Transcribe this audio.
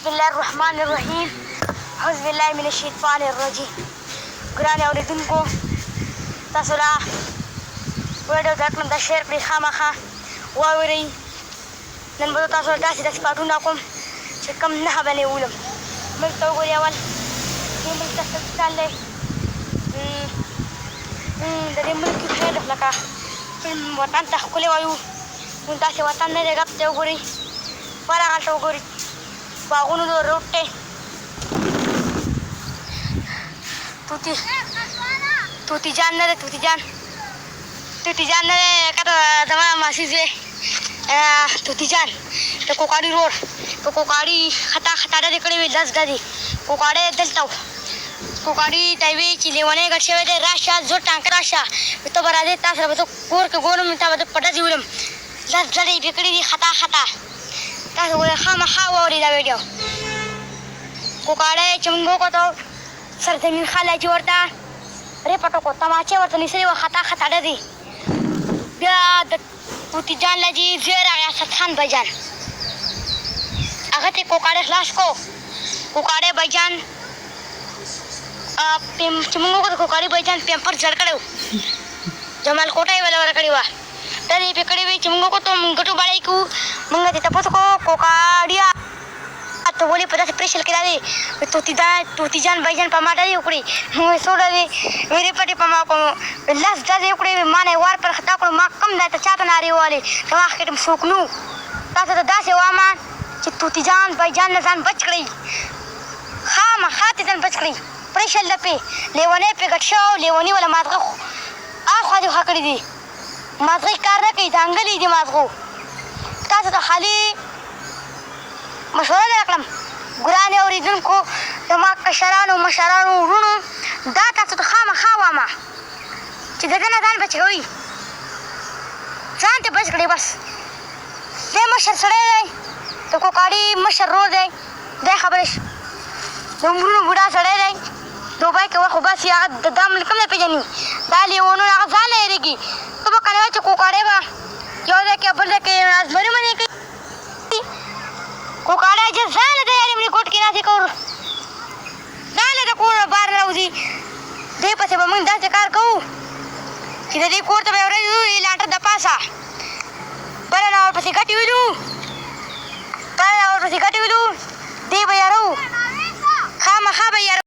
بسم الله الرحمن الرحیم. اعوذ بالله من الشیطان الرجیم. ګران اورېدونکو، تاسو لا ویډیو درکړم دا شیر کړئ، خامخا واورئ. نن به تاسو داسې پاټونه کوم چې کوم نښه به نه ولم. ملک ته وګورئ، اول دې ملک ته څه مثال دی. د دې ملک خیر لکه وطن ته ښکلی وایو، نو داسې وطن نه دی. ګپ ته وګورئ، پر هغلته وګورئ، باغونو د روډ دی. توتی جان نه دی، توتی جان نه دی، که زما ماسي زوی توتی جان د کوکاړي روډ په کوکاړي خطا ډډې کړې وې، 10 ډډې کوکاړی دلته و. کوکاړي ته یې وایي چې لیونی ګډ شوی دی، راشه زور ټانکه راشه، ته به راځې، تا سره به زه کور کې ګورم، تا به زه په ډزې ولم. 10 ډډې یې پرې کړې دي خطا. تاسو ګورئ، خامخا واورئ دا ویډیو. کوکاړی چې موږ وکتو، سرزمین خان حاجي ورته ریپټ وکړو، تماچې ورته نیسلې وه، خطا ډزې. بیا د توتی جان لاجي زوی راغی، اسد خان بایجان، هغه ته یې کوکاړی خلاص کړو. کوکاړی بایجان چې موږ وکړو، کوکاړي بایجان پیمپر جړ کړی و، جمال کوټه یې وله ورکړې وه، ډډې یې پرې کړې وې. چې موږ وکتو، موږ ګټو باړی کوو. موږ ترې تپوس وکړو، کوکاړیه ته ولې په داسې پرېشل کې راځې؟ توتی جان بایجان په ما ډډې وکړې. موږ وایي څو ډډې؟ وایي ریپټ یې په ما وکړو، 10 ډزې وکړې. ما نه یې وار پر خطا کړو، ما کم دی ته چا ته نارې ووهلې، زما حق کې څوک نه و. تاسو ته داسې وایم چې توتی جان بایجان نه ځان بچ کړئ، خامخا ترې ځان بچ کړئ. پرېشل د پې لیونی پرې ګډ شوی او لیوني وله مازغه اخوا دېخوا کړي دي. مازغې کار نه کوي، ځانګلي دي مازغو. تاسو ته خالي مشوره درکړم، ګرانې اورېدونکو، زما کشرانو، مشرانو، وروڼو، دا تاسو ته خامخا وایم چې د ده نه ځان بچ کوئ، ځان ته بچ کړئ. بس دی مشر سړی دی، د کوکاړي مشر رور دی، دی خبرې د عمرونو بوډا سړی دی، دوبۍ کې وخت وباسي. هغه دا ملک هم نه پېژني، دا لیونونه هغه ځان نه هېرېږي. ته به که نه وایې چې کوکاړی به یو ځای کې بل ځای کې ازمري منې کوي، کوکاړی چې ځان له تیارې منې کوټ کې ناستې کور، ځان له د کور نه بهر راوځي. دې پسې به موږ داسې کار کوو چې د دې کور ته به یې ورځ ووایي لانټه د پاسه، بله نه ورپسې ګټې ویلو، دې به یارو، خامخا به یې